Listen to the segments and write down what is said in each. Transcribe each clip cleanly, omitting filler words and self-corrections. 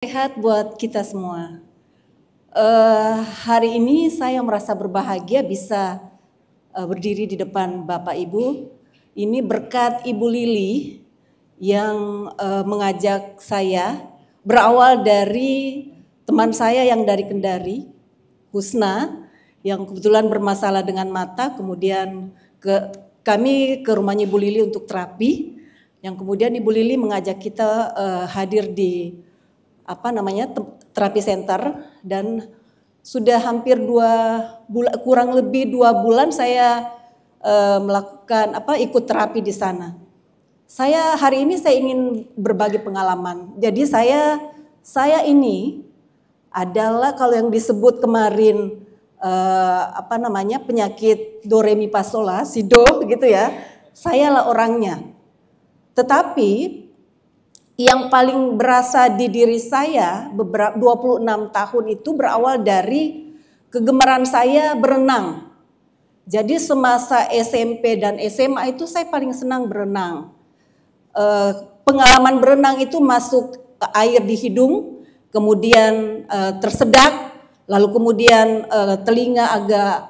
Sehat buat kita semua. Hari ini saya merasa berbahagia bisa berdiri di depan Bapak Ibu. Ini berkat Ibu Lili yang mengajak saya, berawal dari teman saya yang dari Kendari, Husna, yang kebetulan bermasalah dengan mata, kemudian kami ke rumahnya Ibu Lili untuk terapi, yang kemudian Ibu Lili mengajak kita hadir di terapi center, dan sudah hampir kurang lebih 2 bulan saya melakukan ikut terapi di sana. Hari ini saya ingin berbagi pengalaman. Jadi saya ini adalah kalau yang disebut kemarin penyakit do re mi fa sol la si do gitu ya. Sayalah orangnya. Tetapi yang paling berasa di diri saya 26 tahun itu berawal dari kegemaran saya berenang. Jadi semasa SMP dan SMA itu saya paling senang berenang. Pengalaman berenang itu masuk air di hidung, kemudian tersedak, lalu kemudian telinga agak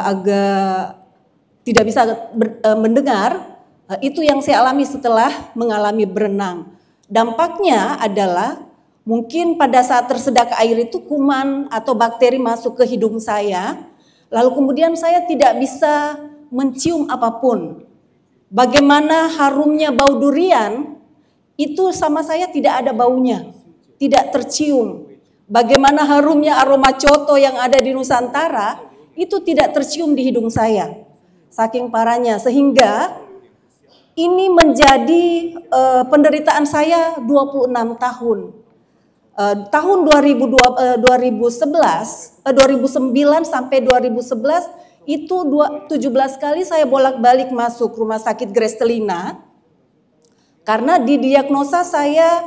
agak tidak bisa mendengar. Itu yang saya alami setelah mengalami berenang. Dampaknya adalah mungkin pada saat tersedak air itu kuman atau bakteri masuk ke hidung saya, lalu kemudian saya tidak bisa mencium apapun. Bagaimana harumnya bau durian, itu sama saya tidak ada baunya, tidak tercium. Bagaimana harumnya aroma coto yang ada di Nusantara, itu tidak tercium di hidung saya. Saking parahnya, sehingga ini menjadi penderitaan saya 26 tahun. Tahun 2009 sampai 2011 itu 17 kali saya bolak-balik masuk rumah sakit Grestelina karena didiagnosa saya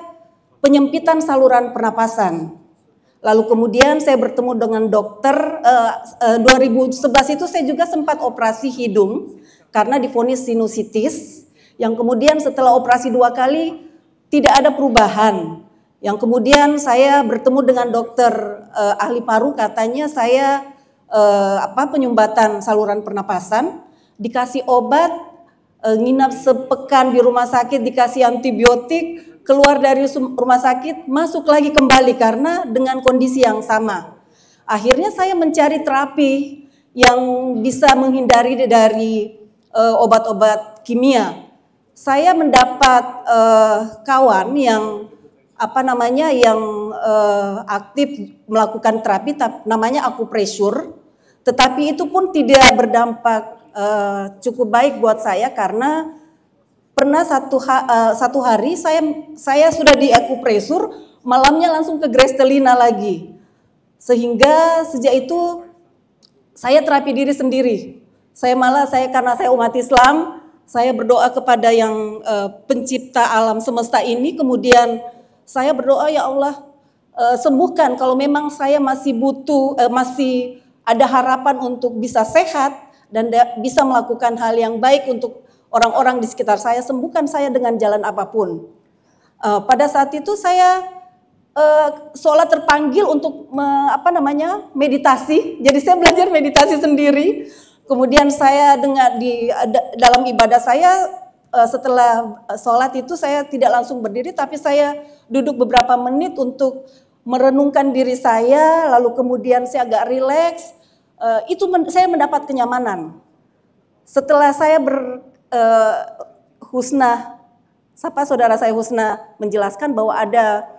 penyempitan saluran pernapasan. Lalu kemudian saya bertemu dengan dokter, 2011 itu saya juga sempat operasi hidung karena divonis sinusitis. Yang kemudian setelah operasi 2 kali tidak ada perubahan. Yang kemudian saya bertemu dengan dokter ahli paru, katanya saya penyumbatan saluran pernapasan, dikasih obat, nginap sepekan di rumah sakit, dikasih antibiotik, keluar dari rumah sakit, masuk lagi kembali karena dengan kondisi yang sama. Akhirnya saya mencari terapi yang bisa menghindari dari obat-obat kimia. Saya mendapat kawan yang aktif melakukan terapi namanya akupresur, tetapi itu pun tidak berdampak cukup baik buat saya karena pernah satu hari saya sudah di akupresur, malamnya langsung ke Grestelina lagi, sehingga sejak itu saya terapi diri sendiri. Karena saya umat Islam, saya berdoa kepada yang pencipta alam semesta ini, kemudian saya berdoa, ya Allah, sembuhkan kalau memang saya masih masih ada harapan untuk bisa sehat dan bisa melakukan hal yang baik untuk orang-orang di sekitar saya, sembuhkan saya dengan jalan apapun. Pada saat itu saya seolah terpanggil untuk meditasi, jadi saya belajar meditasi sendiri. Kemudian saya dalam ibadah saya setelah sholat itu saya tidak langsung berdiri, tapi saya duduk beberapa menit untuk merenungkan diri saya, lalu kemudian saya agak rileks. Saya mendapat kenyamanan. Setelah saya saudara saya Husna menjelaskan bahwa ada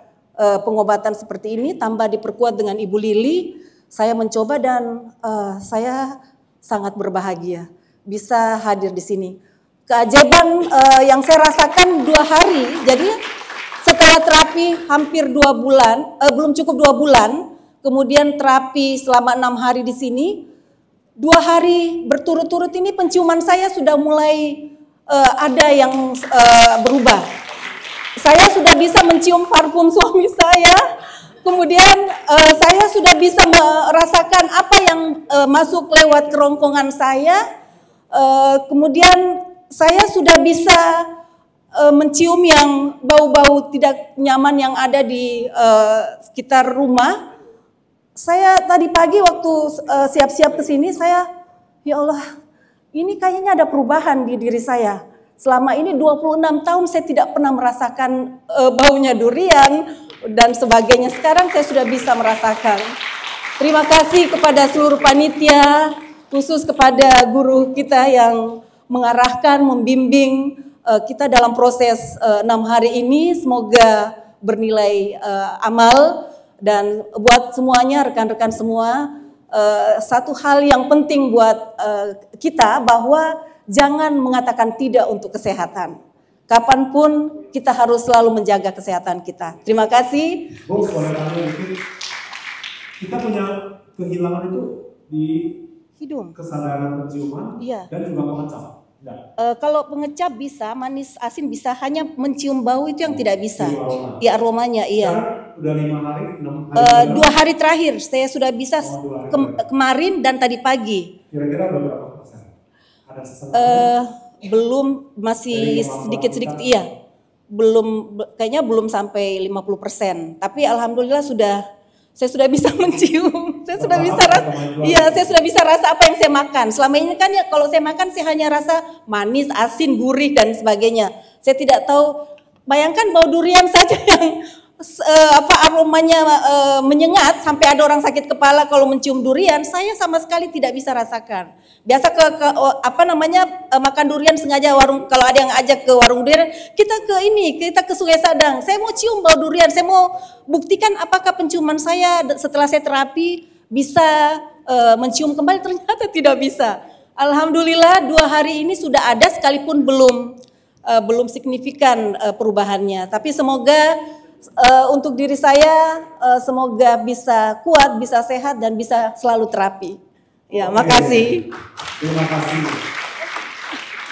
pengobatan seperti ini, tambah diperkuat dengan Ibu Lili, saya mencoba dan saya sangat berbahagia bisa hadir di sini. Keajaiban yang saya rasakan 2 hari, jadi setelah terapi hampir 2 bulan, belum cukup 2 bulan, kemudian terapi selama 6 hari di sini, 2 hari berturut-turut ini penciuman saya sudah mulai ada yang berubah. Saya sudah bisa mencium parfum suami saya. Kemudian saya sudah bisa merasakan apa yang masuk lewat kerongkongan saya. Kemudian saya sudah bisa mencium yang bau-bau tidak nyaman yang ada di sekitar rumah. Saya tadi pagi waktu siap-siap ke sini, saya, ya Allah, ini kayaknya ada perubahan di diri saya. Selama ini 26 tahun saya tidak pernah merasakan baunya durian dan sebagainya. Sekarang saya sudah bisa merasakan. Terima kasih kepada seluruh panitia, khusus kepada guru kita yang mengarahkan, membimbing kita dalam proses 6 hari ini. Semoga bernilai amal. Dan buat semuanya, rekan-rekan semua, satu hal yang penting buat kita bahwa jangan mengatakan tidak untuk kesehatan. Kapanpun kita harus selalu menjaga kesehatan kita. Terima kasih. Bu, boleh tanya dikit. Kita punya kehilangan itu di hidung, kesadaran penciuman, iya, dan juga pengecap. Kalau pengecap bisa, manis asin bisa, hanya mencium bau itu yang tidak bisa. Ya, aromanya, iya. Udah 5 hari, 6 hari. 2 hari terakhir saya sudah bisa, kemarin dan tadi pagi. Kira-kira berapa persen? Ada sesuatu? Belum, masih sedikit-sedikit, iya. Belum, kayaknya belum sampai 50%. Tapi alhamdulillah saya sudah bisa mencium, saya sudah bisa rasa, iya, saya sudah bisa rasa apa yang saya makan. Selama ini kan ya kalau saya makan saya hanya rasa manis, asin, gurih dan sebagainya. Saya tidak tahu, bayangkan bau durian saja yang aromanya menyengat sampai ada orang sakit kepala kalau mencium durian. Saya sama sekali tidak bisa rasakan. Biasa makan durian sengaja kalau ada yang ajak ke warung durian, kita ke Sungai Sadang. Saya mau cium bau durian, saya mau buktikan apakah penciuman saya setelah saya terapi bisa mencium kembali. Ternyata tidak bisa. Alhamdulillah 2 hari ini sudah ada, sekalipun belum signifikan perubahannya. Tapi semoga untuk diri saya semoga bisa kuat, bisa sehat dan bisa selalu terapi. Ya, makasih. Terima kasih.